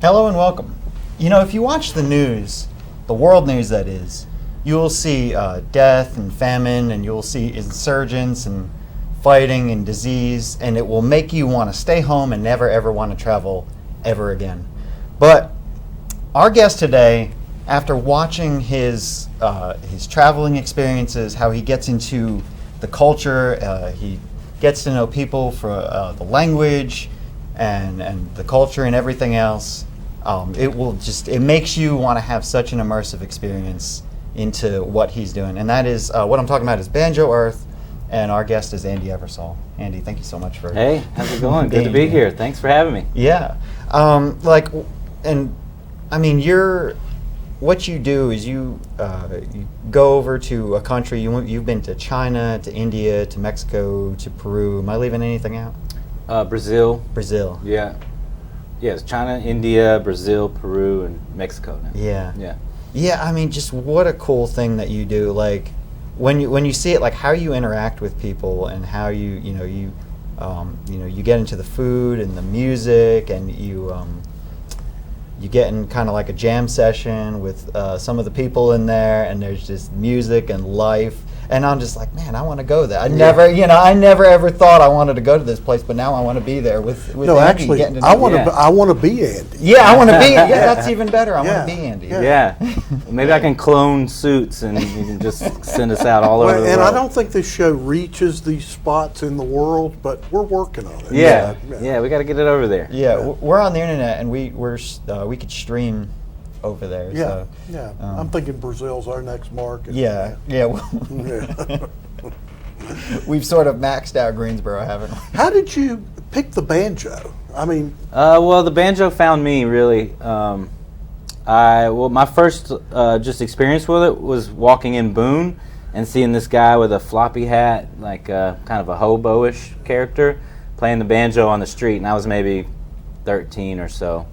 Hello and welcome. You know, if you watch the news, the world news that is, you will see death and famine, and you will see insurgents and fighting and disease, and it will make you want to stay home and never ever want to travel ever again. But our guest today, after watching his traveling experiences, how he gets into the culture, he gets to know people for the language and the culture and everything else. It makes you want to have such an immersive experience into what he's doing. And that is, what I'm talking about is Banjo Earth, and our guest is Andy Eversole. Andy, thank you so much for Hey, how's it going? Good to be here. Thanks for having me. Yeah. What you do is you go over to a country, you've been to China, to India, to Mexico, to Peru. Am I leaving anything out? Brazil. Brazil. Yeah. Yes, China, India, Brazil, Peru, and Mexico now. Yeah. Yeah. Yeah, I mean, just what a cool thing that you do. Like, when you see it, like how you interact with people and how you get into the food and the music, and you get in kind of like a jam session with some of the people in there, and there's just music and life. And I'm just like, man, I want to go there. I never ever thought I wanted to go to this place, but now I want to be there with no, Andy. actually, Getting to I want to be Andy. Yeah, I want to be. Yeah, that's even better. I want to be Andy. Yeah. Maybe I can clone suits and you can just send us out all over the world. And I don't think this show reaches these spots in the world, but we're working on it. Yeah, we got to get it over there. Yeah, we're on the internet, and we could stream over there. Yeah, so, I'm thinking Brazil's our next market. Yeah. We've sort of maxed out Greensboro, haven't we? How did you pick the banjo? I mean, well, the banjo found me really. My first just experience with it was walking in Boone and seeing this guy with a floppy hat, like kind of a hobo-ish character, playing the banjo on the street, and I was maybe 13 or so,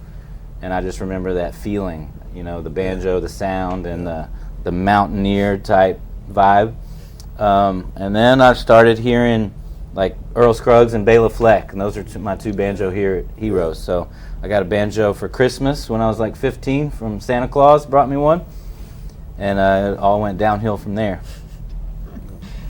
and I just remember that feeling, the banjo, the sound, and the mountaineer type vibe. And then I started hearing like Earl Scruggs and Bela Fleck, and those are my two banjo heroes. So I got a banjo for Christmas when I was like 15 from Santa Claus, brought me one, and it all went downhill from there.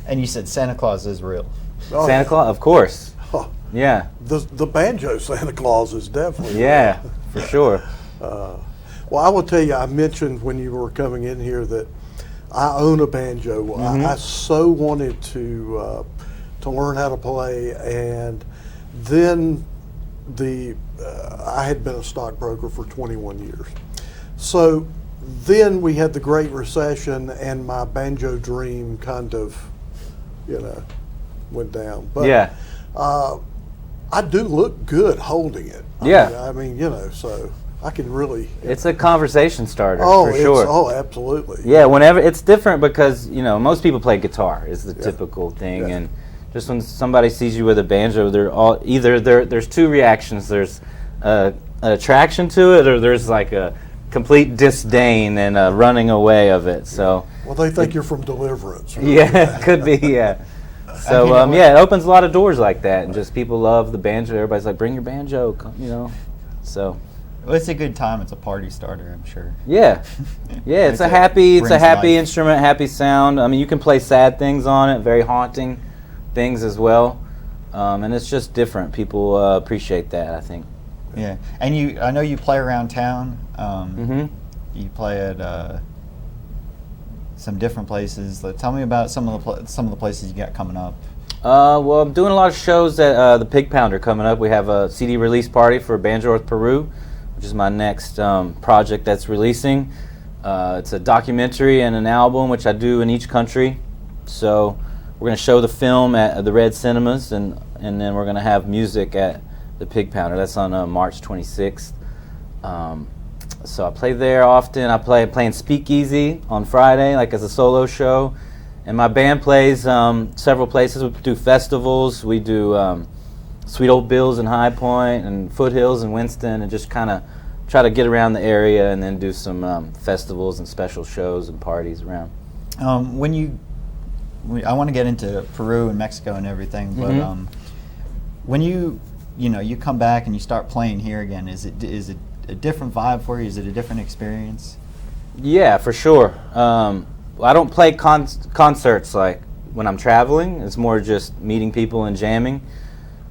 And you said Santa Claus is real. Oh, Santa Claus, of course. Oh, yeah. The banjo Santa Claus is definitely Yeah, for sure. Well, I will tell you, I mentioned when you were coming in here that I own a banjo. Mm-hmm. I so wanted to learn how to play, and then I had been a stockbroker for 21 years. So then we had the Great Recession, and my banjo dream kind of, went down. But Yeah. I do look good holding it. I mean, so I can really. It's a conversation starter, for sure. Oh, absolutely. Yeah, whenever it's different because most people play guitar is the typical thing, and just when somebody sees you with a banjo, there's two reactions. There's an attraction to it, or there's like a complete disdain and a running away of it. So well, they think you're from Deliverance. Right? Yeah, could be. Yeah. So it opens a lot of doors like that, and just people love the banjo. Everybody's like, "Bring your banjo," So. Well, it's a good time. It's a party starter, I'm sure. Yeah, yeah. It's a happy instrument, happy sound. I mean, you can play sad things on it, very haunting things as well, and it's just different. People appreciate that, I think. Yeah, and I know you play around town. You play at some different places. Tell me about some of the places you got coming up. Well, I'm doing a lot of shows at the Pig Pounder coming up. We have a CD release party for Banjo with Peru, which is my next project that's releasing. It's a documentary and an album, which I do in each country. So we're going to show the film at the Red Cinemas, and then we're going to have music at the Pig Pounder. That's on March 26th. So I play there often. I playing Speakeasy on Friday, like as a solo show. And my band plays several places. We do festivals. We do Sweet Old Bill's in High Point and Foothills in Winston, and just kind of try to get around the area and then do some festivals and special shows and parties around. I want to get into Peru and Mexico and everything, but when you come back and you start playing here again, is it a different vibe for you? Is it a different experience? Yeah, for sure. I don't play concerts like when I'm traveling. It's more just meeting people and jamming.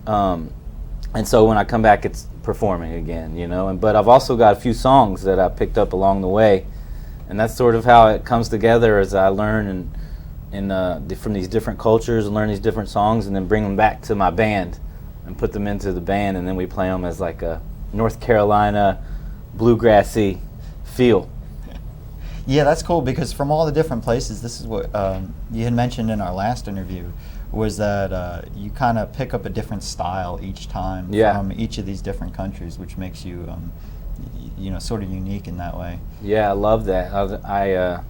And so when I come back, it's performing again, but I've also got a few songs that I picked up along the way, and that's sort of how it comes together as I learn from these different cultures and learn these different songs, and then bring them back to my band and put them into the band, and then we play them as like a North Carolina bluegrassy feel. Yeah, that's cool, because from all the different places, this is what you had mentioned in our last interview, was that you kind of pick up a different style each time from each of these different countries, which makes you, sort of unique in that way. Yeah, I love that. I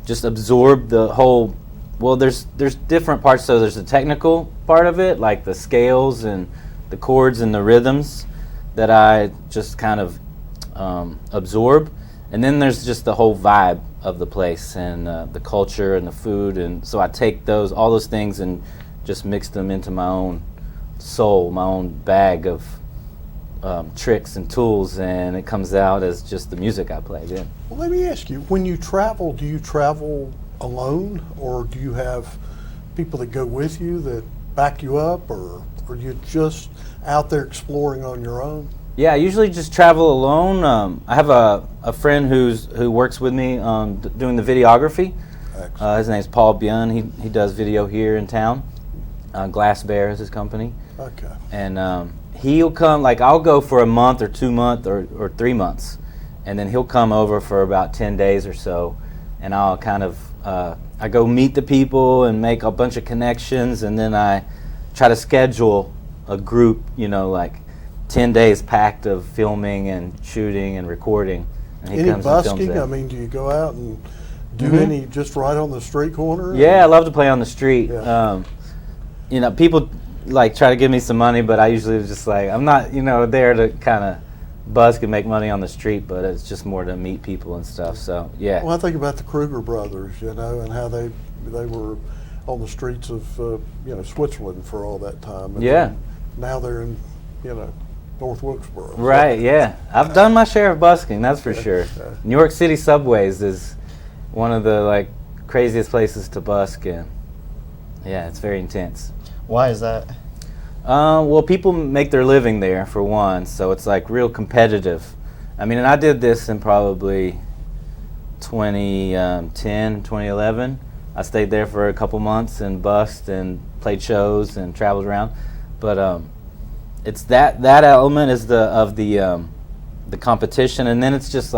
just absorb the whole. Well, there's different parts. So there's the technical part of it, like the scales and the chords and the rhythms that I just kind of absorb. And then there's just the whole vibe of the place and the culture and the food, and so I take all those things and just mix them into my own soul, my own bag of tricks and tools, and it comes out as just the music I play. Yeah. Well, let me ask you: when you travel, do you travel alone, or do you have people that go with you that back you up, or are you just out there exploring on your own? Yeah, I usually just travel alone. I have a friend who works with me doing the videography. His name's Paul Byun. He does video here in town. Glass Bear is his company. Okay. And he'll come, like I'll go for a month or 2 months or 3 months, and then he'll come over for about 10 days or so, and I'll kind of I go meet the people and make a bunch of connections, and then I try to schedule a group, like 10 days packed of filming and shooting and recording. And he any comes busking? And films I mean, do you go out and do any just right on the street corner? Yeah, I love to play on the street. Yeah. People like try to give me some money, but I usually just like, I'm not, there to kind of busk and make money on the street, but it's just more to meet people and stuff. So yeah. Well, I think about the Kruger brothers, and how they were on the streets of Switzerland for all that time. And now they're in North Wilkesboro. Right. Yeah, I've done my share of busking, that's for sure. New York City subways is one of the craziest places to busk in. Yeah, it's very intense. Why is that? Well, people make their living there, for one, so it's real competitive. I mean, and I did this in probably 2010, 2011. I stayed there for a couple months and busked and played shows and traveled around. But it's that element is the competition, and then it's just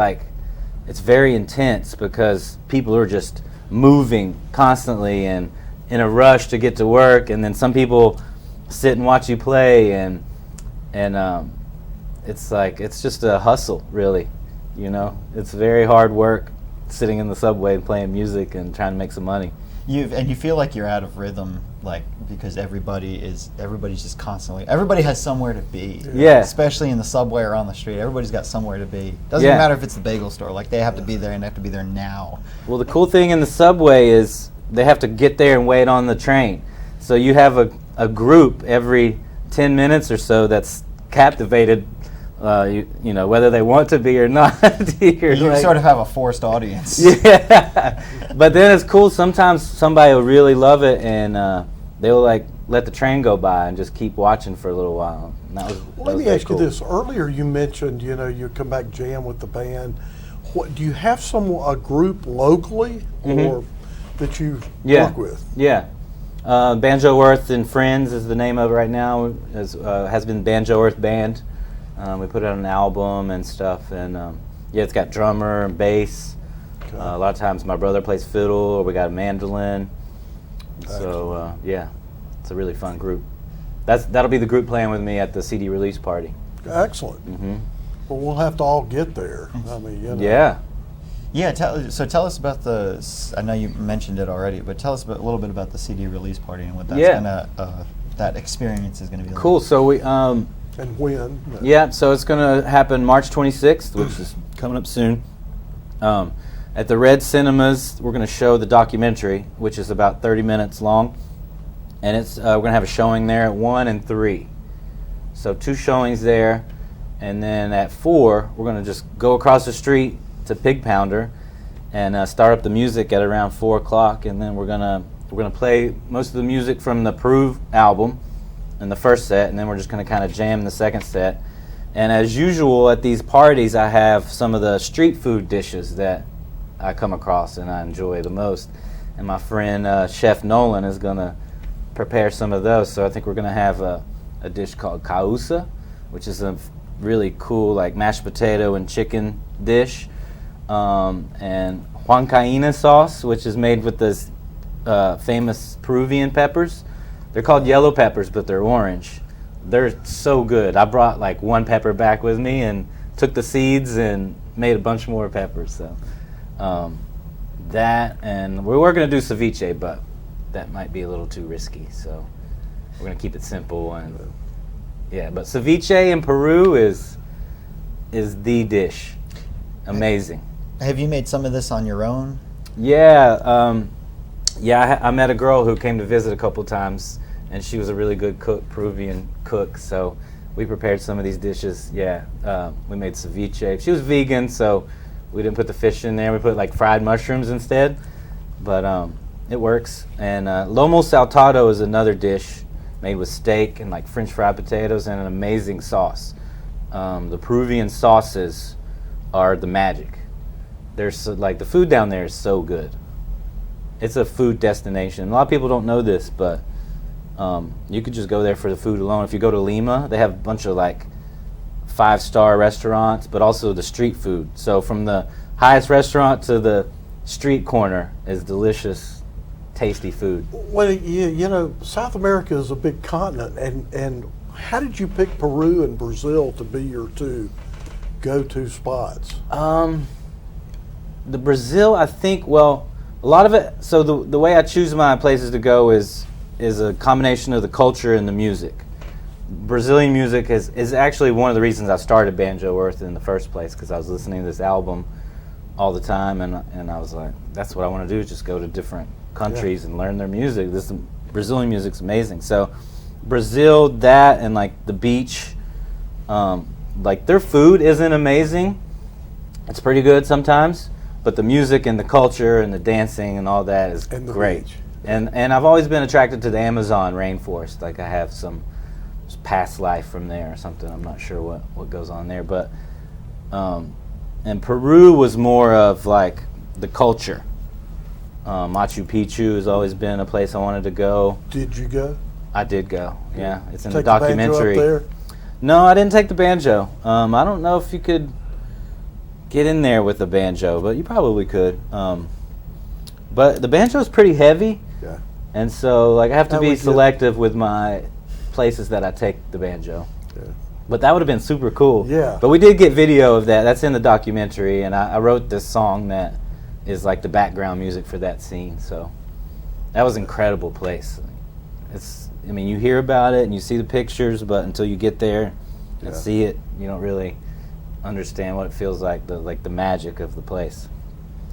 it's very intense because people are just moving constantly and in a rush to get to work, and then some people sit and watch you play, and it's just a hustle, really. It's very hard work sitting in the subway and playing music and trying to make some money. You feel like you're out of rhythm, because everybody's just constantly. Everybody has somewhere to be. Yeah. Especially in the subway or on the street, everybody's got somewhere to be. Doesn't even matter if it's the bagel store. They have to be there, and they have to be there now. Well, the cool thing in the subway is they have to get there and wait on the train. So you have a group every 10 minutes or so that's captivated you know, whether they want to be or not. You like, sort of have a forced audience. yeah. But then it's cool. Sometimes somebody will really love it, and they'll like let the train go by and just keep watching for a little while. And Let me ask you this. Earlier you mentioned, you know, you come back jam with the band. What do you have a group locally or that you work with? Yeah. Banjo Earth and Friends is the name of it right now. Has been Banjo Earth Band. We put out an album and stuff, and yeah, it's got drummer and bass. Okay. A lot of times my brother plays fiddle, or we got a mandolin. So yeah, it's a really fun group. That'll be the group playing with me at the CD release party. Excellent. Well, we'll have to all get there. I mean, you know. Yeah. Yeah, tell us about I know you mentioned it already, but tell us a little bit about the CD release party and what that experience is gonna be like. Cool. So we and when? Yeah, so it's gonna happen March 26th, which is coming up soon. At the Red Cinemas, we're gonna show the documentary, which is about 30 minutes long, and it's we're gonna have a showing there at 1 and 3. So 2 showings there, and then at 4 we're gonna just go across the street to Pig Pounder and start up the music at around 4 o'clock, and then we're gonna play most of the music from the Prove album in the first set, and then we're just gonna kind of jam the second set. And as usual at these parties, I have some of the street food dishes that I come across and I enjoy the most, and my friend Chef Nolan is gonna prepare some of those. So I think we're gonna have a dish called causa, which is a really cool like mashed potato and chicken dish. And huancaina sauce, which is made with this famous Peruvian peppers. They're called yellow peppers, but they're orange. They're so good. I brought like 1 pepper back with me and took the seeds and made a bunch more peppers. So that, and we were going to do ceviche, but that might be a little too risky. So we're going to keep it simple. And yeah, but ceviche in Peru is the dish. Amazing. Have you made some of this on your own? Yeah, I met a girl who came to visit a couple times, and she was a really good cook, Peruvian cook. So we prepared some of these dishes. Yeah, we made ceviche. She was vegan, so we didn't put the fish in there. We put like fried mushrooms instead, but it works. And lomo saltado is another dish made with steak and like French fried potatoes and an amazing sauce. The Peruvian sauces are the magic. There's like the food down there is so good. It's a food destination. A lot of people don't know this, but you could just go there for the food alone. If you go to Lima, they have a bunch of like 5-star restaurants, but also the street food. So from the highest restaurant to the street corner is delicious, tasty food. Well, you know, South America is a big continent, and how did you pick Peru and Brazil to be your 2 go-to spots? The Brazil, I think, well, a lot of it, so the way I choose my places to go is a combination of the culture and the music. Brazilian music is actually one of the reasons I started Banjo Earth in the first place, because I was listening to this album all the time, and I was like, that's what I want to do, is just go to different countries and learn their music. Brazilian music's amazing. So Brazil, that, and like the beach, like their food isn't amazing. It's pretty good sometimes, but the music and the culture and the dancing and all that is great. Beach. And I've always been attracted to the Amazon rainforest. Like I have some past life from there or something. I'm not sure what goes on there, but and Peru was more of like the culture. Machu Picchu has always been a place I wanted to go. Did you go? I did go. Yeah, it's in Take the documentary. The banjo up there? No, I didn't take the banjo. I don't know if you could get in there with the banjo, but you probably could. But the banjo is pretty heavy, and so like I have to be selective with my places that I take the banjo. Yeah. But that would have been super cool. Yeah. But we did get video of that. That's in the documentary, and I wrote this song that is like the background music for that scene. So that was an incredible place. I mean, you hear about it and you see the pictures, but until you get there and see it, you don't really understand what it feels like, the magic of the place.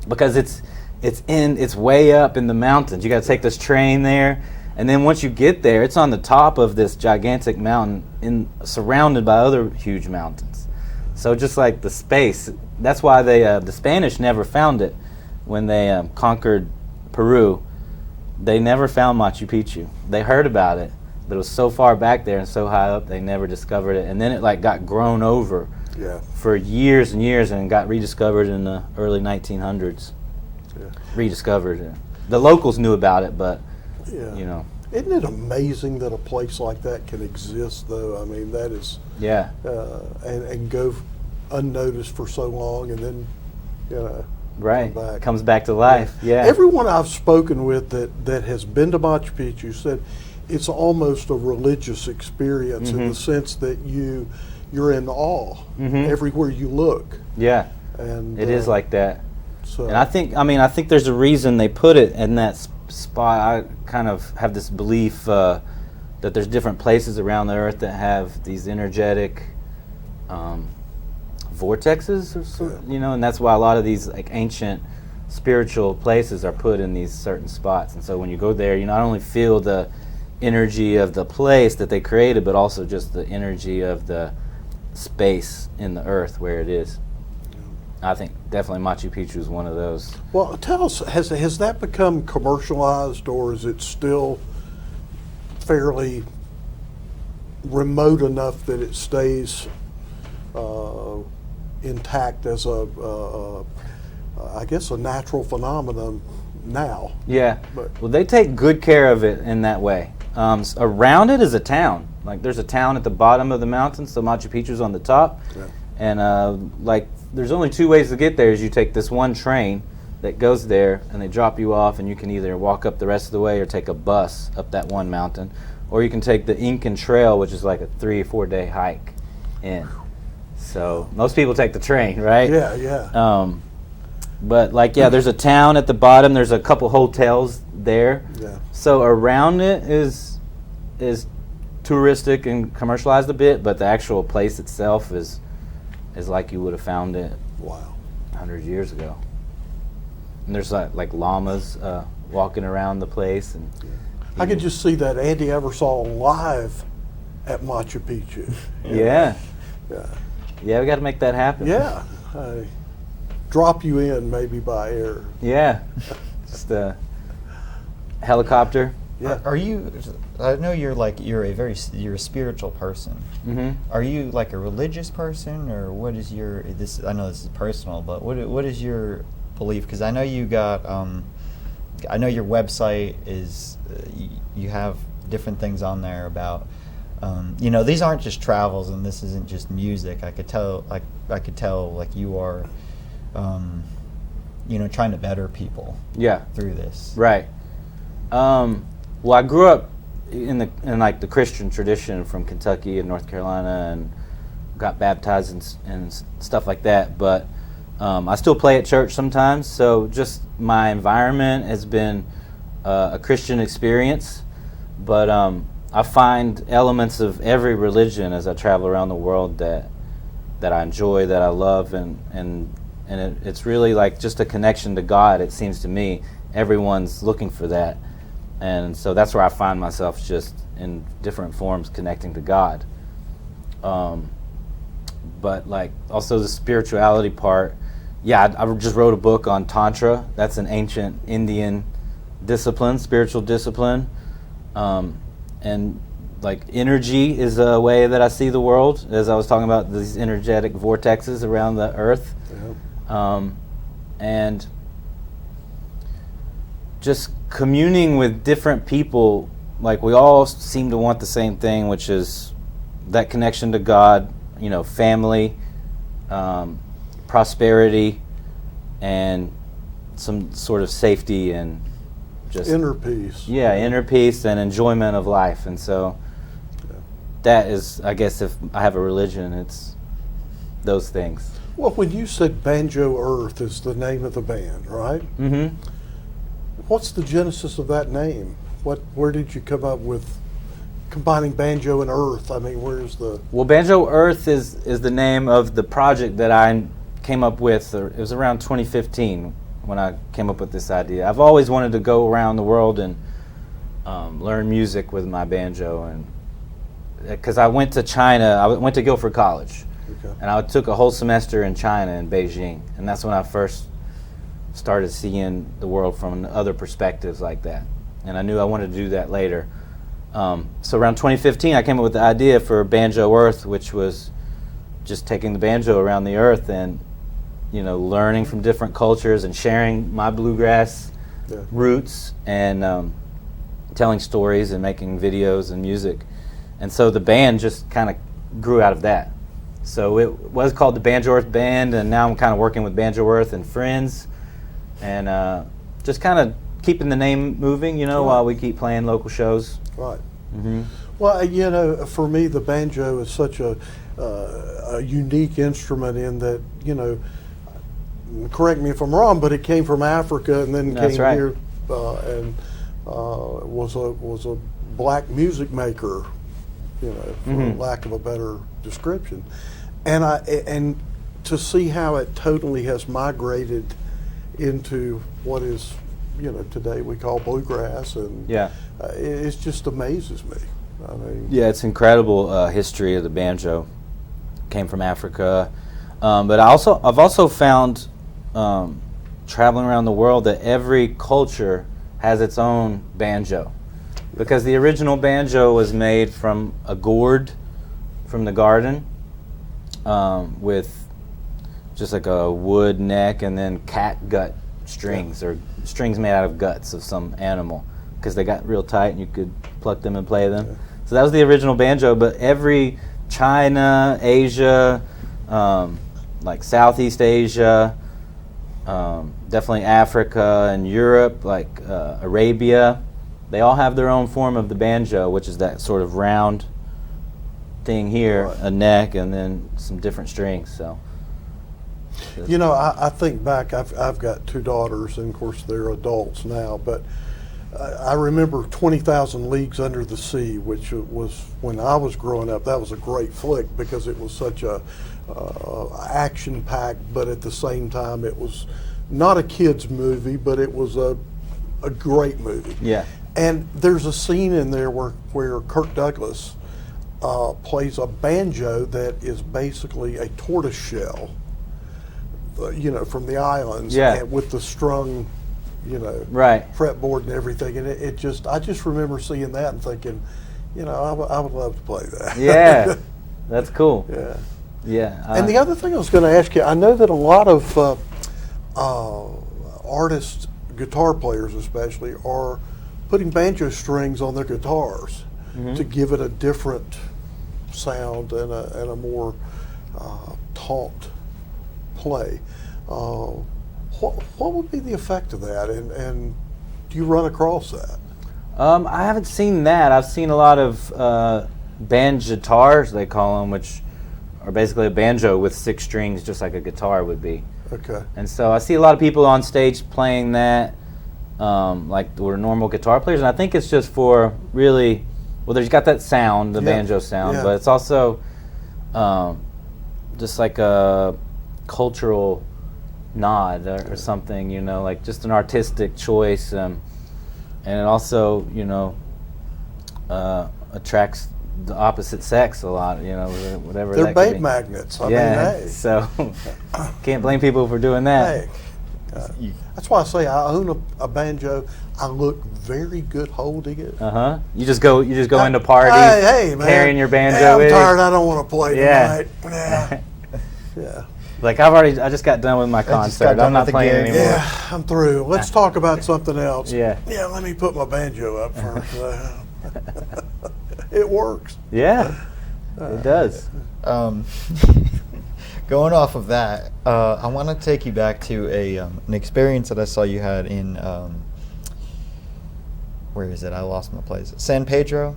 Because it's way up in the mountains. You got to take this train there, and then once you get there, it's on the top of this gigantic mountain, surrounded by other huge mountains. So just like the space, that's why the Spanish never found it when they conquered Peru. They never found Machu Picchu. They heard about it, but it was so far back there and so high up, they never discovered it. And then it like got grown over for years and years, and got rediscovered in the early 1900s. Yeah. Rediscovered. The locals knew about it, but Yeah. you know. Isn't it amazing that a place like that can exist, though? I mean, that is, Yeah. and go unnoticed for so long, and then, you know, Right. come back. Comes back to life. Yeah. Everyone I've spoken with that has been to Machu Picchu said it's almost a religious experience in the sense that you're in awe everywhere you look. Yeah. And It is like that. so. And I think there's a reason they put it in that spot. I kind of have this belief that there's different places around the earth that have these energetic vortexes, or so, you know, and that's why a lot of these like ancient spiritual places are put in these certain spots. And so when you go there, you not only feel the energy of the place that they created, but also just the energy of the space in the earth where it is. I think definitely Machu Picchu is one of those. Well, tell us, has that become commercialized, or is it still fairly remote enough that it stays intact as I guess a natural phenomenon now? Yeah. But- Well, they take good care of it in that way. Around it is a town. Like there's a town at the bottom of the mountain, so Machu Picchu's on the top. Yeah. And like there's only two ways to get there. Is you take this one train that goes there, and they drop you off, and you can either walk up the rest of the way or take a bus up that one mountain, or you can take the Incan Trail, which is like a 3 or 4 day hike in. So most people take the train, right? Yeah, yeah. But like, yeah, there's a town at the bottom. There's a couple hotels there. Yeah. So around it is touristic and commercialized a bit, but the actual place itself is like you would have found it Wow. 100 years ago. And there's like llamas walking around the place, and I could just see that Andy Eversole live at Machu Picchu. yeah, Yeah. we got to make that happen. Yeah. Drop you in maybe by air. Yeah, just a helicopter. Yeah. Are you? I know you're a spiritual person. Mm-hmm. Are you like a religious person, or what is your this? I know this is personal, but what is your belief? Because I know you got. I know your website is. You have different things on there about. You know, these aren't just travels, and this isn't just music. I could tell. I could tell like you are. You know, trying to better people. Yeah. Through this. Right. Well, I grew up in like the Christian tradition from Kentucky and North Carolina, and got baptized and stuff like that. But I still play at church sometimes. So just my environment has been a Christian experience. But I find elements of every religion as I travel around the world that I enjoy, that I love, and it's really like just a connection to God. It seems to me everyone's looking for that. And so that's where I find myself, just in different forms connecting to God. But like also the spirituality part, yeah, I just wrote a book on Tantra. That's an ancient Indian discipline, spiritual discipline. And like energy is a way that I see the world, as I was talking about these energetic vortexes around the earth. Yeah. And just communing with different people, like we all seem to want the same thing, which is that connection to God, you know, family, prosperity, and some sort of safety and just Inner peace. yeah, inner peace and enjoyment of life. And so that is, I guess, if I have a religion, it's those things. Well, when you said Banjo Earth is the name of the band, right? Mm-hmm. What's the genesis of that name? Where did you come up with combining banjo and earth? I mean, where's the... Well, Banjo Earth is the name of the project that I came up with. It was around 2015 when I came up with this idea. I've always wanted to go around the world and learn music with my banjo, and because I went to China, I went to Guilford College, Okay. And I took a whole semester in China, in Beijing, and that's when I first started seeing the world from other perspectives like that. And I knew I wanted to do that later. So around 2015, I came up with the idea for Banjo Earth, which was just taking the banjo around the earth and, learning from different cultures and sharing my bluegrass roots and telling stories and making videos and music. And so the band just kind of grew out of that. So it was called the Banjo Earth Band, and now I'm kind of working with Banjo Earth and friends, and just kind of keeping the name moving, while we keep playing local shows. Right. Mm-hmm. Well, for me, the banjo is such a unique instrument in that, correct me if I'm wrong, but it came from Africa and then That's came right. here and was a black music maker, for lack of a better description, and to see how it totally has migrated into what is, today we call bluegrass, and it just amazes me. I mean, yeah, it's incredible history of the banjo. Came from Africa, but I've also found traveling around the world that every culture has its own banjo, because the original banjo was made from a gourd from the garden, with just like a wood neck and then cat gut strings, or strings made out of guts of some animal, because they got real tight and you could pluck them and play them. So that was the original banjo, but every China, Asia, like Southeast Asia, definitely Africa and Europe, like Arabia, they all have their own form of the banjo, which is that sort of round thing here, a neck, and then some different strings. So, I think back. I've got two daughters, and of course they're adults now. But I remember 20,000 Leagues Under the Sea, which was when I was growing up. That was a great flick because it was such a action-packed, but at the same time it was not a kids' movie, but it was a great movie. yeah. And there's a scene in there where Kirk Douglas plays a banjo that is basically a tortoise shell, from the islands, and with the strung, Right. fretboard and everything. And I just remember seeing that and thinking, I would love to play that. Yeah, that's cool. Yeah. Yeah. And the other thing I was going to ask you, I know that a lot of artists, guitar players especially, are putting banjo strings on their guitars to give it a different sound and a more taut play. What would be the effect of that, and do you run across that? I haven't seen that. I've seen a lot of banjitars, they call them, which are basically a banjo with 6 strings, just like a guitar would be. Okay. And so I see a lot of people on stage playing that, like we're normal guitar players, and I think it's just for really, well, there's got that sound, the banjo sound, but it's also just like a cultural nod or something, like just an artistic choice, and it also, attracts the opposite sex a lot, whatever. They're that could bait be. magnets. I mean, hey. So can't blame people for doing that. Hey, that's why I say I own a banjo. I look very good holding it. You just go into parties, hey, man, carrying your banjo. Hey, I'm with tired. I don't want to play tonight. Yeah. Yeah. Like I just got done with my concert. I'm not playing anymore. Yeah, I'm through. Let's talk about something else. Yeah. Yeah, let me put my banjo up first. It works. Yeah, it does. Going off of that, I want to take you back to an experience that I saw you had in where is it? I lost my place. San Pedro.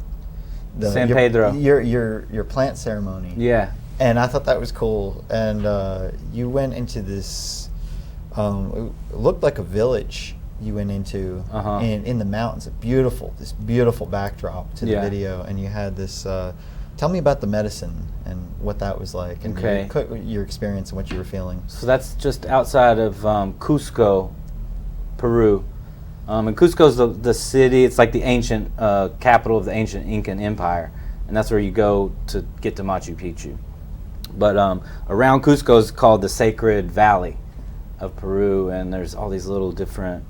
San Pedro. Your plant ceremony. Yeah. And I thought that was cool. And you went into this. It looked like a village. You went into in the mountains. This beautiful backdrop to the video, and you had this. Tell me about the medicine and what that was like, and your experience and what you were feeling. So that's just outside of Cusco, Peru. And Cusco's the city. It's like the ancient capital of the ancient Incan Empire, and that's where you go to get to Machu Picchu. But around Cusco is called the Sacred Valley of Peru, and there's all these little different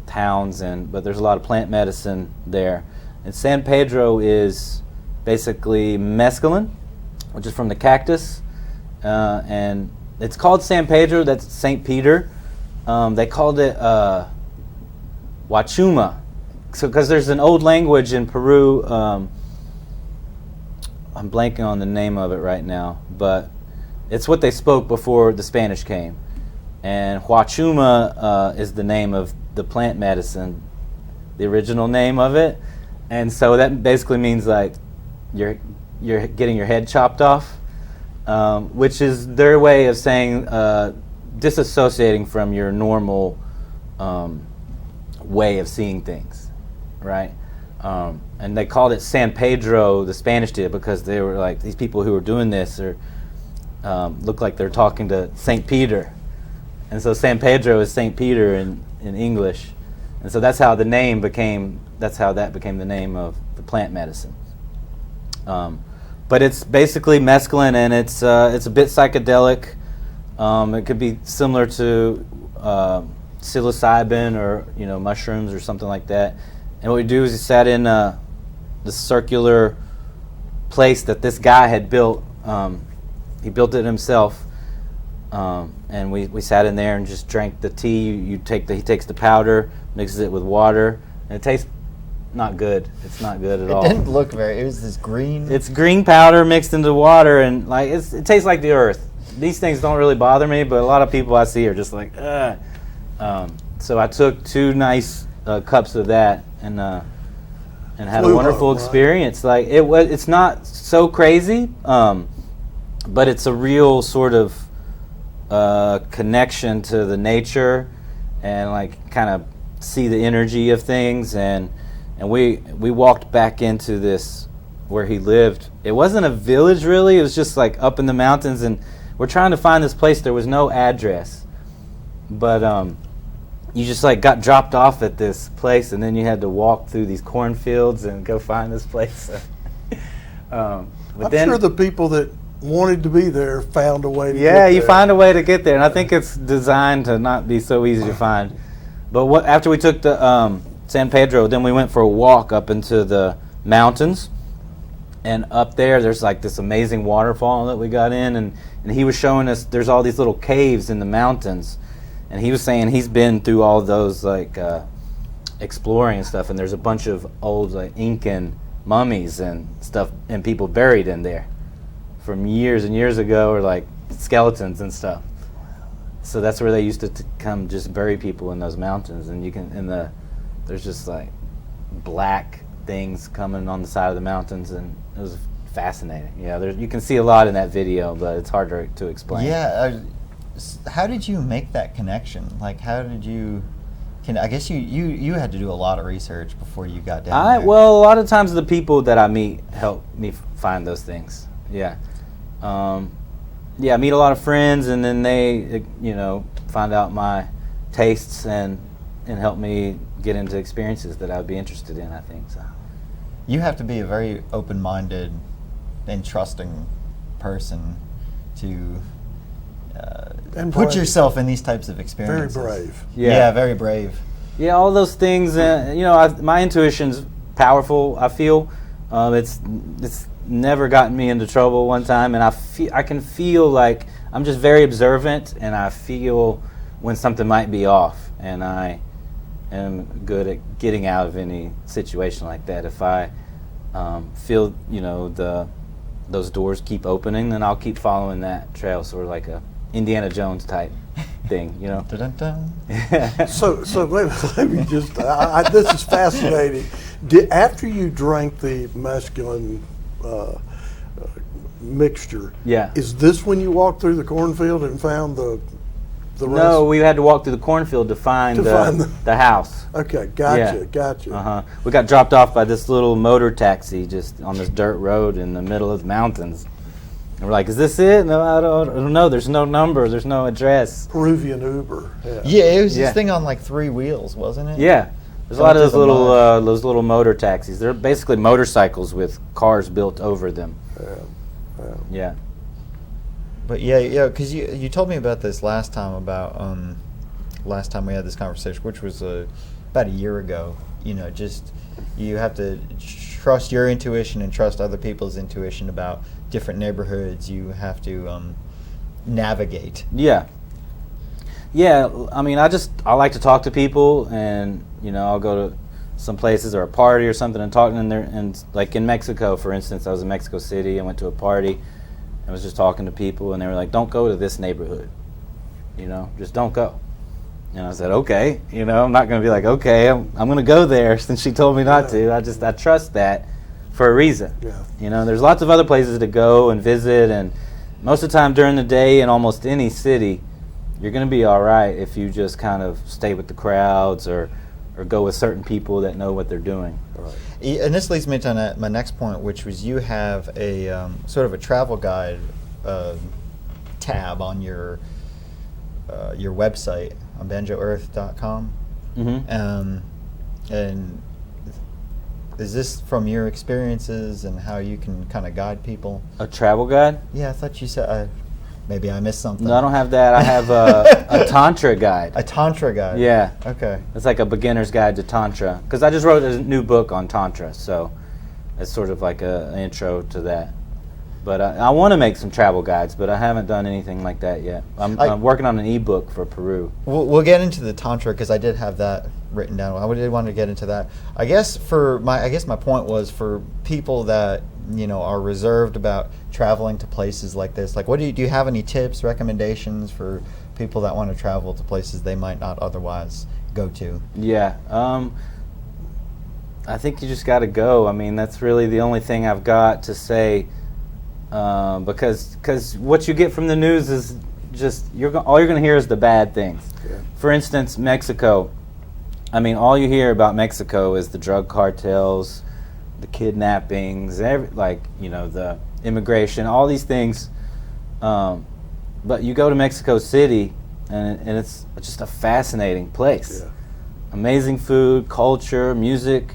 towns, but there's a lot of plant medicine there. And San Pedro is basically mescaline, which is from the cactus, and it's called San Pedro. That's St. Peter. They called it Huachuma, because there's an old language in Peru. I'm blanking on the name of it right now, but it's what they spoke before the Spanish came. And Huachuma is the name of the plant medicine, the original name of it. And so that basically means like you're getting your head chopped off, which is their way of saying disassociating from your normal way of seeing things, right? And they called it San Pedro, the Spanish did, because they were like, these people who were doing this look like they're talking to St. Peter. And so San Pedro is St. Peter in English. And so that's how that became the name of the plant medicine. But it's basically mescaline, and it's a bit psychedelic. It could be similar to psilocybin or mushrooms or something like that. And what we do is we sat in the circular place that this guy had built. He built it himself, and we sat in there and just drank the tea. He takes the powder, mixes it with water, and it tastes not good. It's not good at all. It didn't look it was this green. It's green powder mixed into water, and like it tastes like the earth. These things don't really bother me, but a lot of people I see are just like, ugh. So I took 2 nice cups of that and had a wonderful experience. Like it's not so crazy, but it's a real sort of connection to the nature, and like kind of see the energy of things. And we walked back into this where he lived. It wasn't a village really. It was just like up in the mountains, and we're trying to find this place. There was no address, but you just like got dropped off at this place, and then you had to walk through these cornfields and go find this place. I'm sure the people that wanted to be there found a way to get there. Yeah, you find a way to get there, and I think it's designed to not be so easy to find. But after we took the San Pedro, then we went for a walk up into the mountains, and up there's like this amazing waterfall that we got in, and he was showing us there's all these little caves in the mountains. And he was saying he's been through all those, like, exploring and stuff, and there's a bunch of old, like, Incan mummies and stuff, and people buried in there from years and years ago, or, like, skeletons and stuff. So that's where they used to come just bury people in those mountains, and there's just, like, black things coming on the side of the mountains, and it was fascinating. Yeah, you can see a lot in that video, but it's hard to explain. Yeah, how did you make that connection? Like, how did you? I guess you had to do a lot of research before you got down there. Well, a lot of times the people that I meet help me find those things. Yeah, I meet a lot of friends, and then they, find out my tastes and help me get into experiences that I would be interested in. I think so. You have to be a very open-minded and trusting person to. And put yourself in these types of experiences. Very brave. Yeah, very brave. Yeah, all those things. My intuition's powerful. I feel it's never gotten me into trouble one time, and I can feel like I'm just very observant, and I feel when something might be off, and I am good at getting out of any situation like that. If I feel those doors keep opening, then I'll keep following that trail, sort of like a Indiana Jones type thing, Dun, dun. So let me just. This is fascinating. After you drank the mescaline mixture, is this when you walked through the cornfield and found the rest? No, we had to walk through the cornfield to find the house. Okay, gotcha. We got dropped off by this little motor taxi just on this dirt road in the middle of the mountains. And we're like, is this it? No, I don't know. There's no number. There's no address. Peruvian Uber. Yeah, it was this thing on like 3 wheels, wasn't it? Yeah. There's a lot of those little motor taxis. They're basically motorcycles with cars built over them. Yeah. But yeah, because you told me about this last time last time we had this conversation, which was about a year ago. Just you have to trust your intuition and trust other people's intuition about different neighborhoods you have to navigate. Yeah. Yeah, I mean, I like to talk to people, and I'll go to some places or a party or something and talk to them there. And like in Mexico, for instance, I was in Mexico City. I went to a party. I was just talking to people, and they were like, "Don't go to this neighborhood. Just don't go." And I said, "Okay, I'm not going to be like, okay, I'm going to go there since she told me not to. I trust that for a reason." Yeah. There's lots of other places to go and visit, and most of the time during the day in almost any city, you're going to be all right if you just kind of stay with the crowds or go with certain people that know what they're doing. Right. And this leads me to my next point, which was you have a sort of a travel guide tab on your website on banjoearth.com. Mm-hmm. And is this from your experiences and how you can kind of guide people? A travel guide? Yeah, I thought you said. Maybe I missed something. No, I don't have that. I have a Tantra guide. A Tantra guide? Yeah. Okay. It's like a beginner's guide to Tantra. Because I just wrote a new book on Tantra, so it's sort of like an intro to that. But I want to make some travel guides, but I haven't done anything like that yet. I'm working on an ebook for Peru. We'll get into the Tantra because I did have that written down. I did want to get into that. I guess my point was for people that are reserved about traveling to places like this. Like, do you have any tips, recommendations for people that want to travel to places they might not otherwise go to? Yeah, I think you just got to go. I mean, that's really the only thing I've got to say. Because what you get from the news is just all you're going to hear is the bad things. Yeah. For instance, Mexico. I mean, all you hear about Mexico is the drug cartels, the kidnappings, the immigration, all these things. But you go to Mexico City, and it's just a fascinating place. Yeah. Amazing food, culture, music.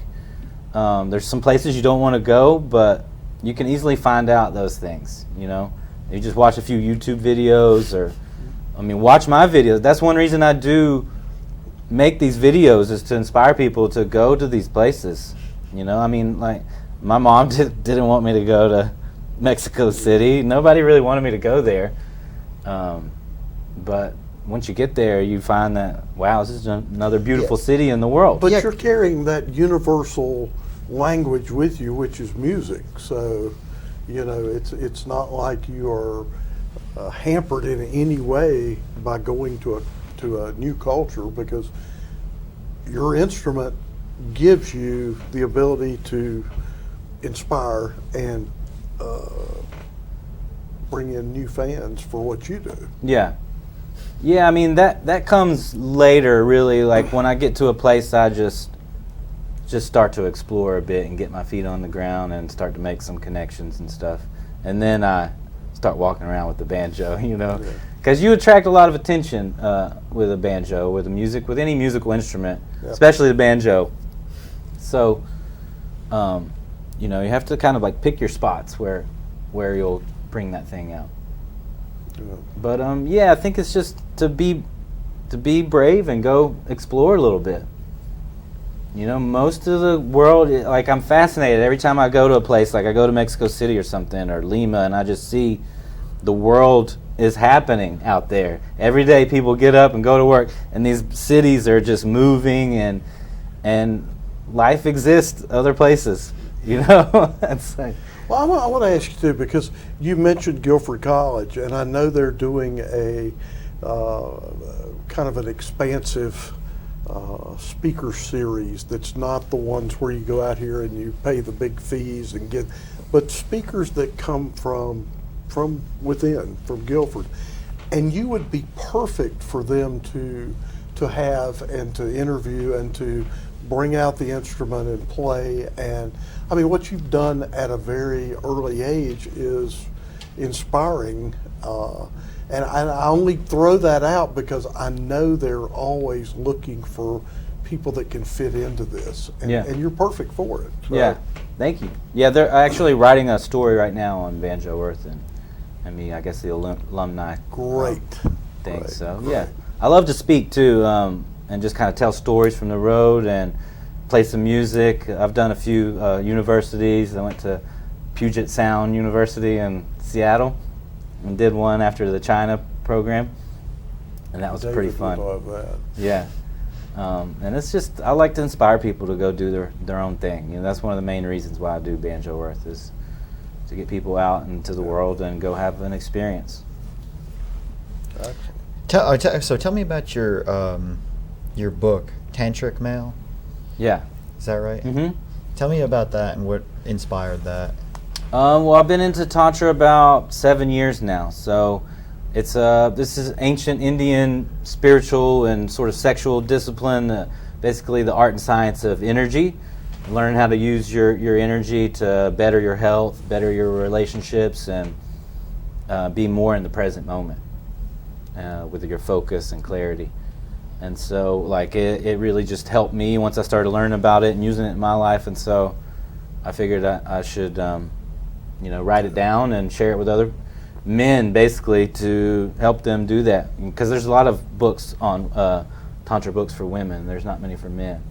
There's some places you don't want to go, but you can easily find out those things. You just watch a few YouTube videos, watch my videos. That's one reason I do make these videos, is to inspire people to go to these places. Like my mom didn't want me to go to Mexico City. Nobody really wanted me to go there. But once you get there, you find that, wow, this is another beautiful city in the world. But you're carrying that universal language with you, which is music. So, it's not like you are hampered in any way by going to a new culture, because your instrument gives you the ability to inspire and bring in new fans for what you do. Yeah. I mean, that comes later, really. Like when I get to a place, I just start to explore a bit and get my feet on the ground and start to make some connections and stuff. And then I start walking around with the banjo, because you attract a lot of attention with a banjo, with any musical instrument, especially the banjo. So, you have to kind of like pick your spots where you'll bring that thing out. Yeah. But I think it's just to be brave and go explore a little bit. Most of the world, like, I'm fascinated every time I go to a place, like I go to Mexico City or something, or Lima, and I just see the world is happening out there. Every day people get up and go to work, and these cities are just moving, and life exists other places, That's like, well, I want to ask you too, because you mentioned Guilford College, and I know they're doing a kind of an expansive speaker series that's not the ones where you go out here and you pay the big fees and but speakers that come from within, from Guilford, and you would be perfect for them to have and to interview and to bring out the instrument and play. And I mean, what you've done at a very early age is inspiring. And I only throw that out because I know they're always looking for people that can fit into this. And you're perfect for it. So. Yeah, thank you. Yeah, they're actually writing a story right now on Banjo Earth, I guess the alumni Great. thing. Great, So great. yeah, I love to speak too, and just kind of tell stories from the road and play some music. I've done a few universities. I went to Puget Sound University in Seattle and did one after the China program, and that was pretty David fun. would love that. Yeah. And it's just, I like to inspire people to go do their own thing. That's one of the main reasons why I do Banjo Earth, is to get people out into the world and go have an experience. Excellent. So tell me about your book, Tantric Male. Yeah. Is that right? Mm-hmm. Tell me about that and what inspired that. Well, I've been into Tantra about 7 years now. So this is ancient Indian spiritual and sort of sexual discipline, basically the art and science of energy. Learn how to use your energy to better your health, better your relationships, and be more in the present moment with your focus and clarity. And so, like, it really just helped me once I started learning about it and using it in my life. And so I figured I should, write it down and share it with other men, basically, to help them do that. Because there's a lot of books on Tantra books for women. There's not many for men.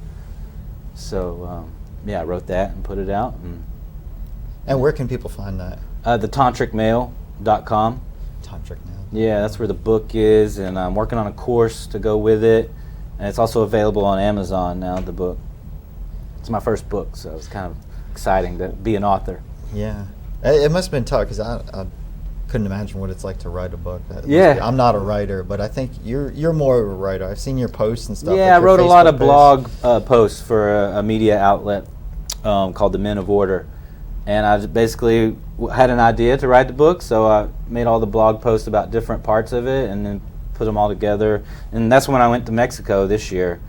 So, I wrote that and put it out. And where can people find that? thetantricmail.com. Tantric Male. Yeah, that's where the book is, and I'm working on a course to go with it, and it's also available on Amazon now, the book. It's my first book, so it's kind of exciting to be an author. Yeah. It must have been tough, because I couldn't imagine what it's like to write a book. I'm not a writer, but I think you're more of a writer. I've seen your posts and stuff. Yeah, like I wrote a your lot of Facebook blog posts for a media outlet called The Men of Order. And I basically had an idea to write the book, so I made all the blog posts about different parts of it and then put them all together. And that's when I went to Mexico this year.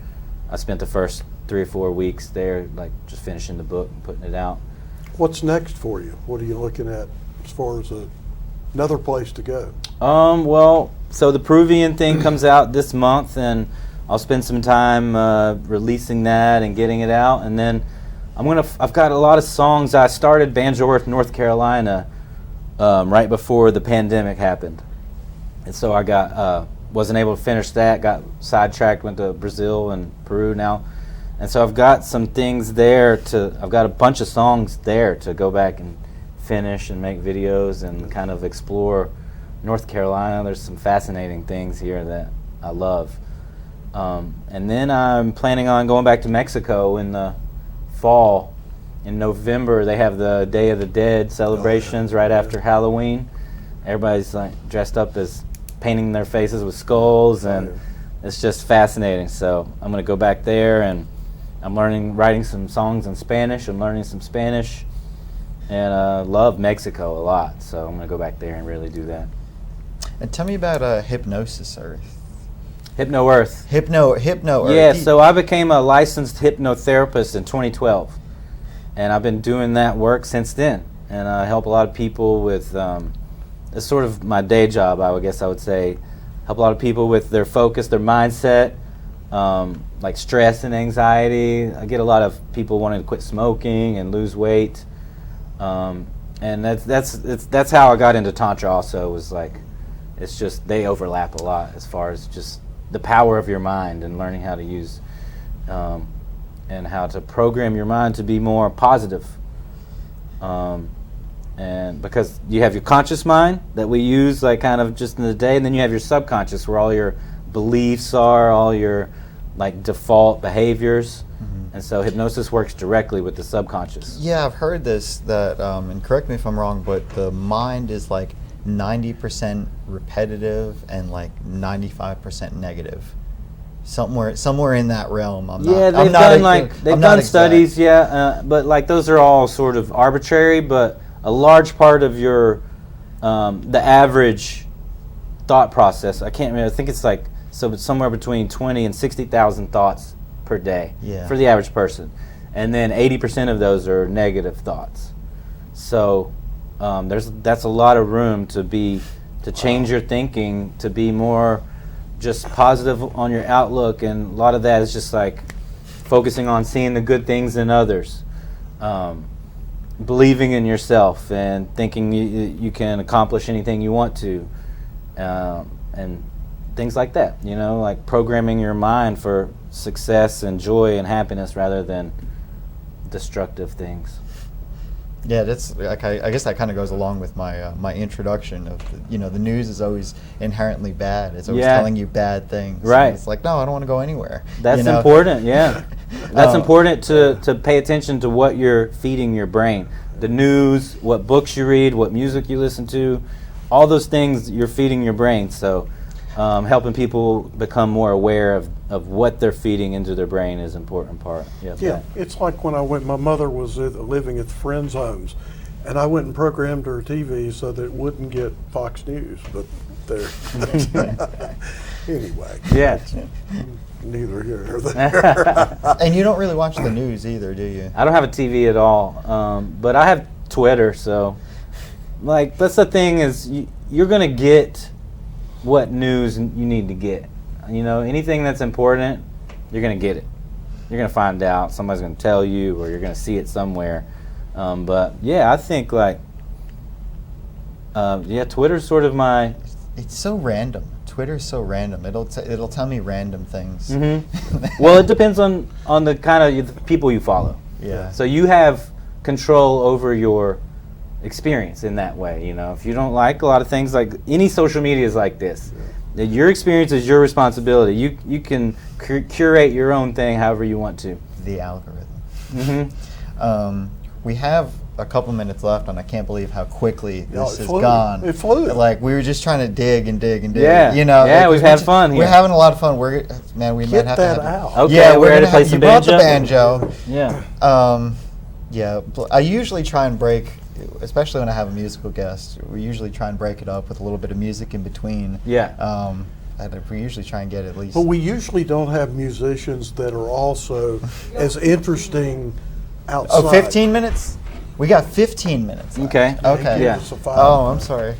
I spent the first 3 or 4 weeks there, like just finishing the book and putting it out. What's next for you? What are you looking at as far as another place to go? Well, so the Peruvian thing comes out this month, and I'll spend some time releasing that and getting it out, and then I've got a lot of songs. I started Banjo Earth, North Carolina, right before the pandemic happened, and so I wasn't able to finish that. Got sidetracked, went to Brazil and Peru now, and so I've got some things there. I've got a bunch of songs there to go back and finish and make videos and kind of explore North Carolina. There's some fascinating things here that I love, and then I'm planning on going back to Mexico in the fall. In November they have the Day of the Dead celebrations right after Halloween. Everybody's like dressed up as painting their faces with skulls, and it's just fascinating. So I'm going to go back there, and I'm writing some songs in Spanish. I'm learning some Spanish, and love Mexico a lot. So I'm going to go back there and really do that. And tell me about Hypnosis Earth. Hypno Earth. Hypno Earth. Yeah, so I became a licensed hypnotherapist in 2012, and I've been doing that work since then. And I help a lot of people with, it's sort of my day job, I guess I would say. Help a lot of people with their focus, their mindset, like stress and anxiety. I get a lot of people wanting to quit smoking and lose weight, and that's how I got into Tantra. Also, was like, it's just they overlap a lot as far as just the power of your mind and learning how to use and how to program your mind to be more positive. And because you have your conscious mind that we use like kind of just in the day, and then you have your subconscious where all your beliefs are, all your like default behaviors. Mm-hmm. And so hypnosis works directly with the subconscious. Yeah, I've heard this, that, and correct me if I'm wrong, but the mind is like 90% repetitive and like 95% negative. Somewhere in that realm. They've done studies, but like those are all sort of arbitrary. But a large part of your the average thought process, I can't remember. I think it's like it's somewhere between 20 and 60,000 thoughts per day for the average person, and then 80% of those are negative thoughts. So that's a lot of room to change your thinking to be more just positive on your outlook, and a lot of that is just like focusing on seeing the good things in others, believing in yourself and thinking you can accomplish anything you want to, and things like that. You know, like programming your mind for success and joy and happiness rather than destructive things. Yeah, that's like I guess that kind of goes along with my my introduction of the news is always inherently bad. It's always telling you bad things. Right. And it's like, no, I don't want to go anywhere. That's important. Yeah, that's important to pay attention to what you're feeding your brain. The news, what books you read, what music you listen to, all those things you're feeding your brain. So helping people become more aware of what they're feeding into their brain is an important part. Yeah, it's like when my mother was living at the friends' homes, and I went and programmed her TV so that it wouldn't get Fox News, but there. Anyway. Yeah. Neither here nor there. And you don't really watch the news either, do you? I don't have a TV at all, but I have Twitter, so like that's the thing is you're gonna get what news you need to get. You know, anything that's important, you're gonna get it. You're gonna find out. Somebody's gonna tell you, or you're gonna see it somewhere. But yeah, I think like Twitter's sort of my. It's so random. Twitter's so random. It'll tell me random things. Mm-hmm. Well, it depends on the kind of people you follow. Yeah. So you have control over your experience in that way. You know, if you don't like a lot of things, like any social media is like this. Yeah. Your experience is your responsibility. You can curate your own thing however you want to. The algorithm. Mm-hmm. We have a couple minutes left, and I can't believe how quickly this has flew. gone. It flew. Like we were just trying to dig and dig and dig. Yeah. You know. Yeah, like, we've had fun here. We're having a lot of fun. We Get might have that to have out. Okay, Yeah, we're ready to play you some brought banjo. the banjo. Yeah. Yeah, I usually try and break, especially when I have a musical guest. We usually try and break it up with a little bit of music in between. Yeah. We usually try and get at least. But we usually don't have musicians that are also as interesting outside. Oh, 15 minutes? We got 15 minutes left. Okay. Okay. Yeah. Us a 5. Oh, I'm sorry.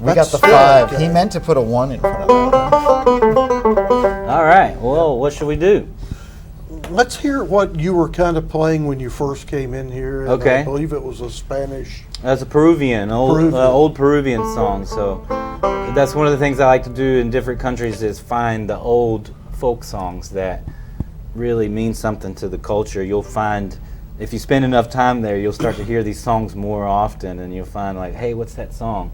We That's got the still 5. okay. He meant to put a 1 in front of that. All right. Well, what should we do? Let's hear what you were kind of playing when you first came in here. And Okay. I believe it was a Spanish. That's a Peruvian, old Peruvian song. So that's one of the things I like to do in different countries is find the old folk songs that really mean something to the culture. You'll find if you spend enough time there, you'll start to hear these songs more often, and you'll find like, hey, what's that song?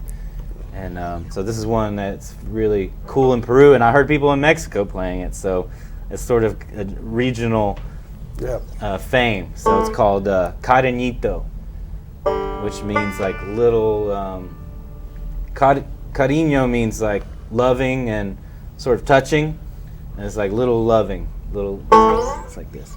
And so this is one that's really cool in Peru, and I heard people in Mexico playing it. So it's sort of a regional fame. So it's called Cariñito, which means like little. Cariño means like loving and sort of touching, and it's like little loving, little. It's like this.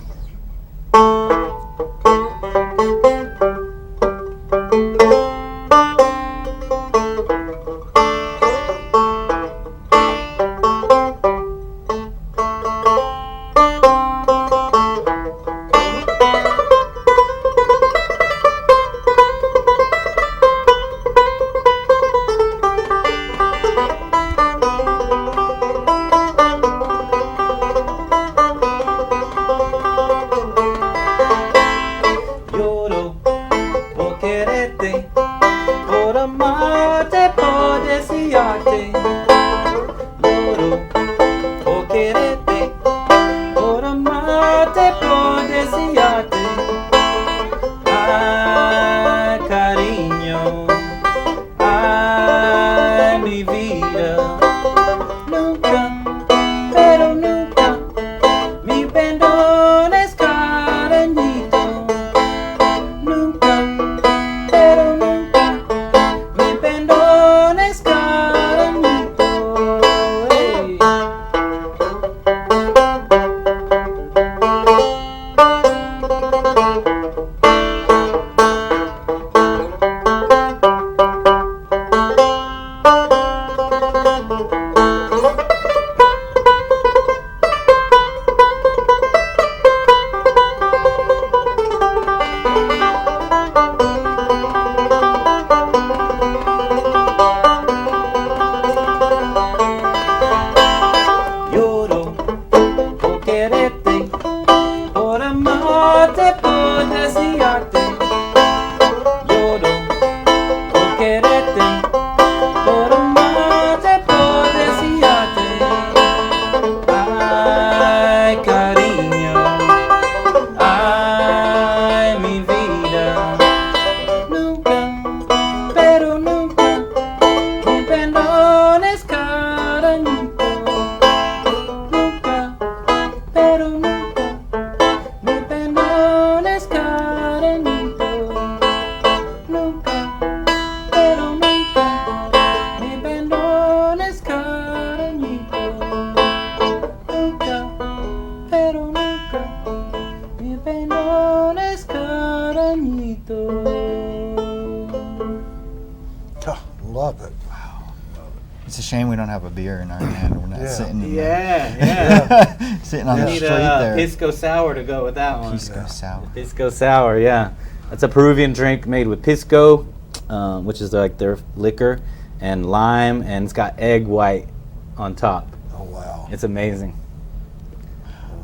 shame we don't have a beer in our hand. We're not Yeah. sitting in Yeah. sitting on Yeah. the Need street a there. pisco sour to go with that one. Pisco sour. Pisco sour, yeah. That's a Peruvian drink made with pisco, which is like their liquor, and lime, and it's got egg white on top. Oh, wow. It's amazing.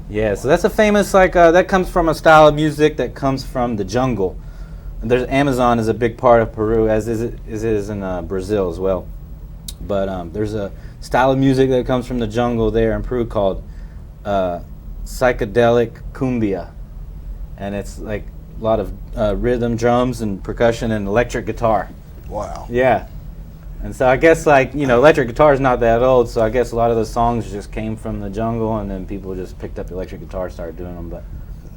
Yeah, so that's a famous, that comes from a style of music that comes from the jungle. And there's Amazon is a big part of Peru, as it is in Brazil as well. But there's a style of music that comes from the jungle there in Peru called psychedelic cumbia. And it's like a lot of rhythm, drums, and percussion, and electric guitar. Wow. Yeah. And so I guess, electric guitar is not that old, so I guess a lot of those songs just came from the jungle, and then people just picked up the electric guitar and started doing them. But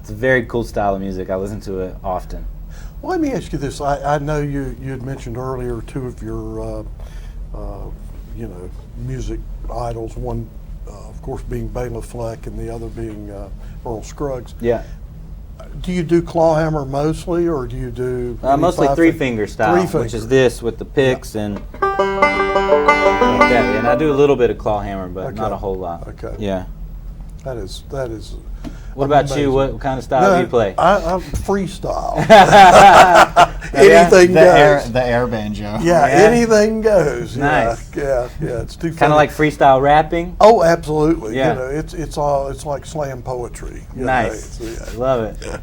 it's a very cool style of music. I listen to it often. Well, let me ask you this. I know you had mentioned earlier two of your, music idols, one, of course, being Bela Fleck and the other being Earl Scruggs. Yeah. Do you do clawhammer mostly, or do you do Mostly three-finger style, Three-finger. which is this with the picks and like that. And I do a little bit of clawhammer, but Okay. not a whole lot. Okay. Yeah. That is. What about you? amazing. What kind of style do you play? I'm freestyle. Yeah? Anything goes. The air banjo. Yeah, Yeah. anything goes. Nice. Yeah. It's too funny. Kind of like freestyle rapping? Oh, absolutely. Yeah. It's like slam poetry. Nice. Love it.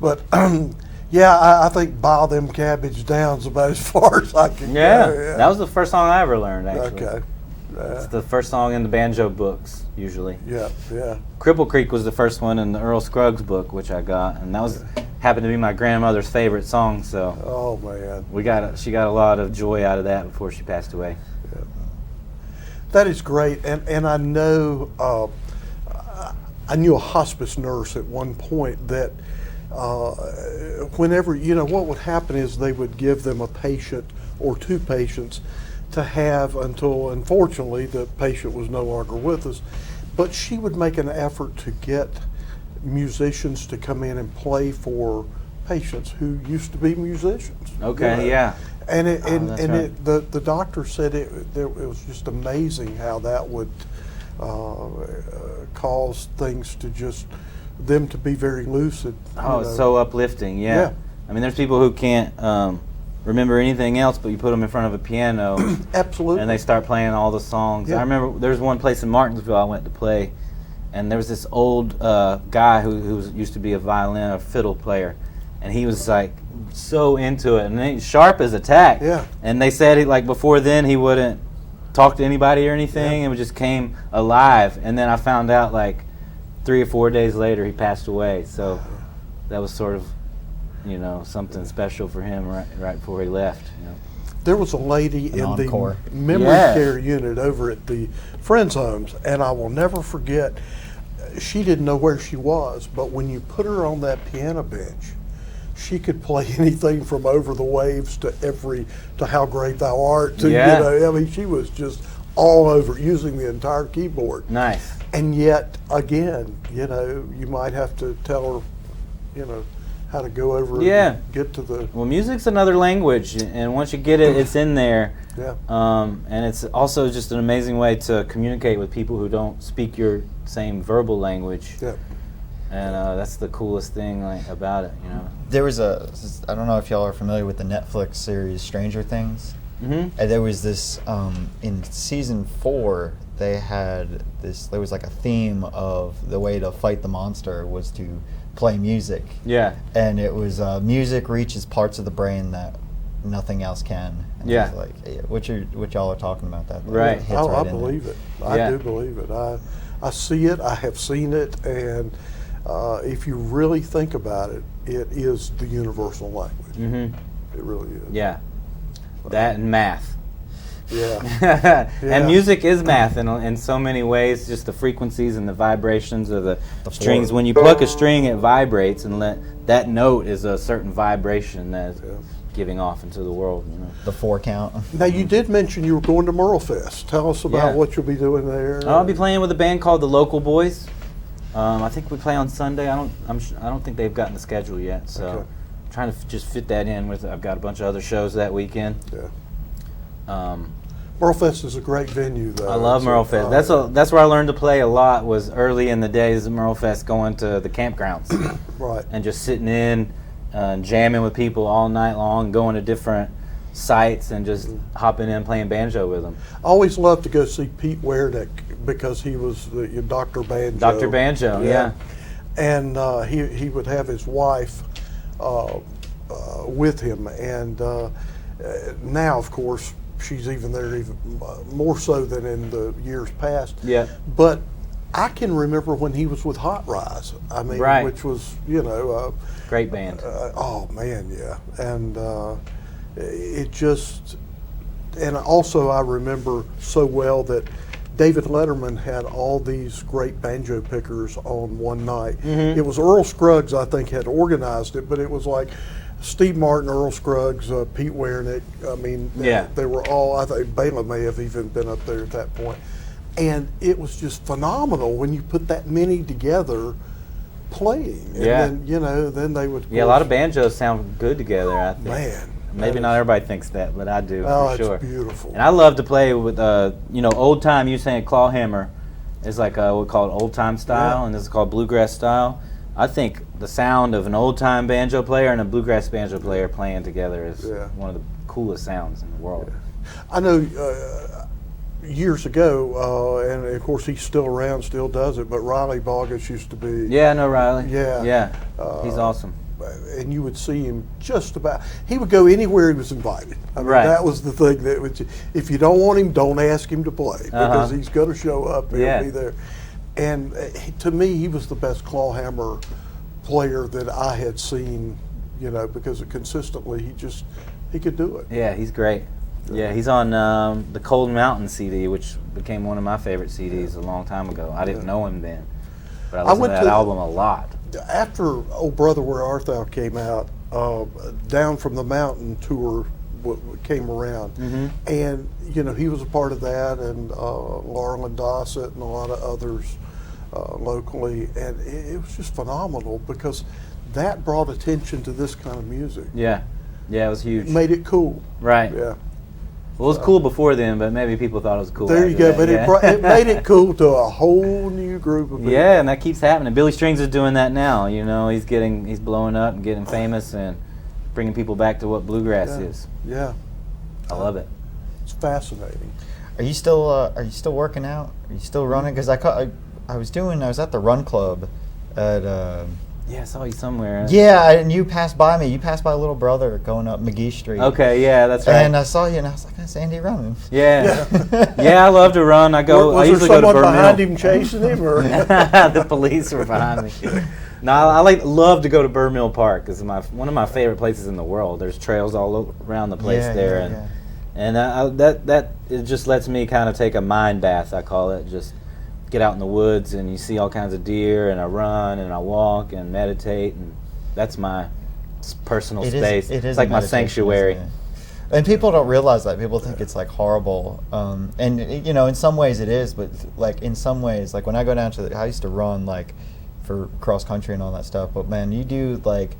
But I think "Bow Them Cabbage Down's about as far as I can Yeah. go. That was the first song I ever learned, actually. Okay. It's the first song in the banjo books, usually. Yeah. Cripple Creek was the first one in the Earl Scruggs book, which I got, and that happened to be my grandmother's favorite song. So Oh man. she got a lot of joy out of that before she passed away. That is great, and I know I knew a hospice nurse at one point that whenever what would happen is they would give them a patient or two patients to have until, unfortunately, the patient was no longer with us, but she would make an effort to get musicians to come in and play for patients who used to be musicians. Okay, yeah. And that's right. the doctor said it was just amazing how that would cause things to just them to be very lucid. Oh, it's so uplifting, yeah. Yeah. I mean, there's people who can't remember anything else, but you put them in front of a piano Absolutely. and they start playing all the songs. Yeah. I remember there was one place in Martinsville I went to play, and there was this old guy who used to be a fiddle player, and he was like so into it, and he's sharp as a tack. Yeah. And they said before then he wouldn't talk to anybody or anything, Yeah. and it just came alive. And then I found out 3 or 4 days later he passed away. So that was sort of something special for him right before he left. There was a lady An in encore. the memory Yeah. care unit over at the Friends Homes, and I will never forget, she didn't know where she was, but when you put her on that piano bench, she could play anything from Over the Waves to How Great Thou Art to, Yeah. I mean, she was just all over using the entire keyboard. Nice. And yet, again, you might have to tell her, how to go over Yeah. and get to the, Well, music's another language, and once you get it, it's in there. yeah. And it's also just an amazing way to communicate with people who don't speak your same verbal language. Yeah. And that's the coolest thing about it, There was I don't know if y'all are familiar with the Netflix series Stranger Things. Mm-hmm. And there was this in season 4. There was like a theme of the way to fight the monster was to play music. Yeah. And it was music reaches parts of the brain that nothing else can. And Yeah. it was what y'all are talking about that. Right. Hits Oh, right I in there. believe it. Yeah. I do believe it. I see it. I have seen it, and if you really think about it, it is the universal language. Mm-hmm. It really is. Yeah. That and math. Yeah. And music is math in so many ways, just the frequencies and the vibrations of the strings. When you pluck a string, it vibrates, and that note is a certain vibration that's giving off into the world. The 4 count. Now, you did mention you were going to Merlefest. Tell us about Yeah. what you'll be doing there. I'll be playing with a band called the Local Boys. I think we play on Sunday. I don't think they've gotten the schedule yet, so Okay. I'm trying to just fit that in with. I've got a bunch of other shows that weekend. Yeah. Merlefest is a great venue, though. I love Merlefest. That's where I learned to play a lot. Was early in the days of Merlefest, going to the campgrounds, right, and just sitting in, jamming with people all night long, going to different sites and just hopping in playing banjo with them. I always loved to go see Pete Wernick because he was the Dr. Banjo. Dr. Banjo, yeah. And he would have his wife with him, and now, of course, she's even there even more so than in the years past. Yeah. But I can remember when he was with Hot Rise. I mean, right. which was, great band. Oh man, yeah, and it just, and also I remember so well that David Letterman had all these great banjo pickers on one night. Mm-hmm. It was Earl Scruggs, I think, had organized it, but it was like Steve Martin, Earl Scruggs, Pete Wernick. I mean, yeah. They were all, I think Bela may have even been up there at that point. And it was just phenomenal when you put that many together playing. And yeah. then, then they would. Yeah, a lot of banjos sound good together, I think. Man. Maybe not everybody thinks that, but I do, for sure. Oh, it's beautiful. And I love to play with, old time. You saying claw hammer is like what we call it old time style, and this is called bluegrass style. I think the sound of an old time banjo player and a bluegrass banjo player playing together is one of the coolest sounds in the world. Yeah. I know years ago, and of course he's still around, still does it, but Riley Bogus used to be. Yeah, I know Riley. Yeah. He's awesome. And you would see him just about, he would go anywhere he was invited. I mean, right. That was the thing that would, if you don't want him, don't ask him to play, because he's going to show up and he'll be there. And to me, he was the best clawhammer player that I had seen, because consistently he could do it. Yeah, he's great. Yeah, he's on the Cold Mountain CD, which became one of my favorite CDs a long time ago. I didn't know him then, but I listened to that album a lot. After Old Brother Where Art Thou came out, Down from the Mountain tour came around, and he was a part of that, and Laurel and Dossett and a lot of others locally, and it was just phenomenal because that brought attention to this kind of music. Yeah, it was huge. Made it cool. Right. Yeah. Well, it was cool before then, but maybe people thought it was cool. There you go, but that, it made it cool to a whole new group of people. Yeah, and that keeps happening. Billy Strings is doing that now. He's blowing up and getting famous and bringing people back to what bluegrass is. Yeah, I love it. It's fascinating. Are you still working out? Are you still running? Because I was at the run club at. Yeah, I saw you somewhere. Yeah, and you passed by me. You passed by a little brother going up McGee Street. Okay, yeah, that's right. And I saw you, and I was like, "That's Andy running." Yeah, yeah, I love to run. I usually go to someone Burmill. behind him chasing him, or the police were behind me? No, I love to go to Burmill Park. It's one of my favorite places in the world. There's trails all around the place there, and that it just lets me kind of take a mind bath. I call it, just get out in the woods and you see all kinds of deer, and I run and I walk and meditate, and that's my personal space. It's like my sanctuary. And people don't realize that. People think it's like horrible, and in some ways it is, but like in some ways, like when I go down to I used to run like for cross country and all that stuff, but man, you do like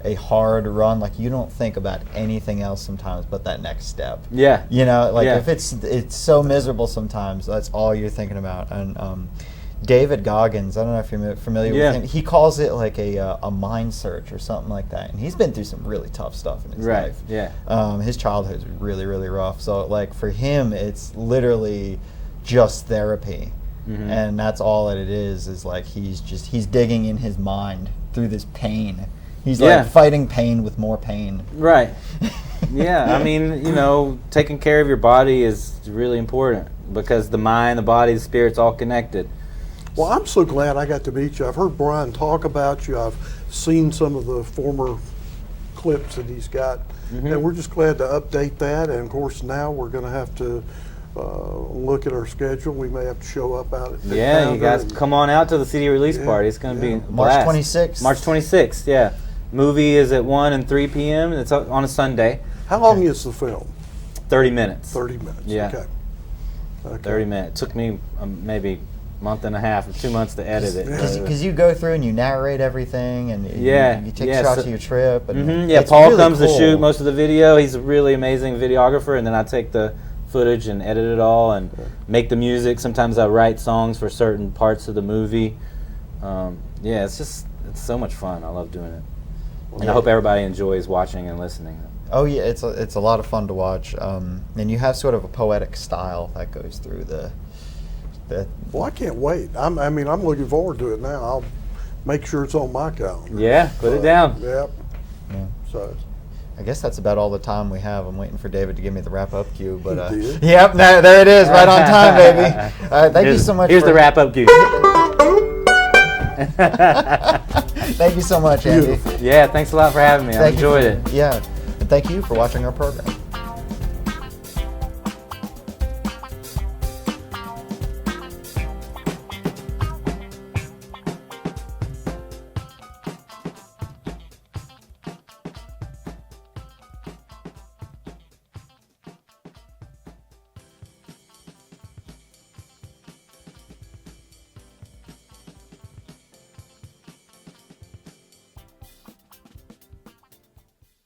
a hard run, like you don't think about anything else sometimes but that next step. Yeah. If it's so miserable sometimes, that's all you're thinking about. And David Goggins, I don't know if you're familiar with him, he calls it like a mind search or something like that. And he's been through some really tough stuff in his life. Yeah. His childhood's really, really rough. So like for him, it's literally just therapy. Mm-hmm. And that's all that it is like he's digging in his mind through this pain. He's like fighting pain with more pain. Right. Yeah, I mean, taking care of your body is really important because the mind, the body, the spirit's all connected. Well, I'm so glad I got to meet you. I've heard Brian talk about you. I've seen some of the former clips that he's got, and we're just glad to update that. And of course, now we're going to have to look at our schedule. We may have to show up out at you guys come on out to the CD release party. It's going to be March 26th. March 26th, yeah. Movie is at 1 and 3 p.m. It's on a Sunday. How long is the film? 30 minutes. 30 minutes, yeah. Okay. 30 minutes. It took me maybe a month and a half or 2 months to edit it. Because you go through and you narrate everything, and you take shots of your trip. And Paul really comes to shoot most of the video. He's a really amazing videographer, and then I take the footage and edit it all and make the music. Sometimes I write songs for certain parts of the movie. Yeah, it's so much fun. I love doing it. And I hope everybody enjoys watching and listening. Oh yeah, it's a lot of fun to watch. And you have sort of a poetic style that goes through the. Well, I can't wait. I'm looking forward to it now. I'll make sure it's on my calendar. Yeah, put it down. Yep. Yeah. So. I guess that's about all the time we have. I'm waiting for David to give me the wrap-up cue, but He did? yep, there it is, right on time, baby. Thank you so much. Here's the wrap-up cue. Thank you so much, Andy. Beautiful. Yeah, thanks a lot for having me. I enjoyed it. Yeah, and thank you for watching our program.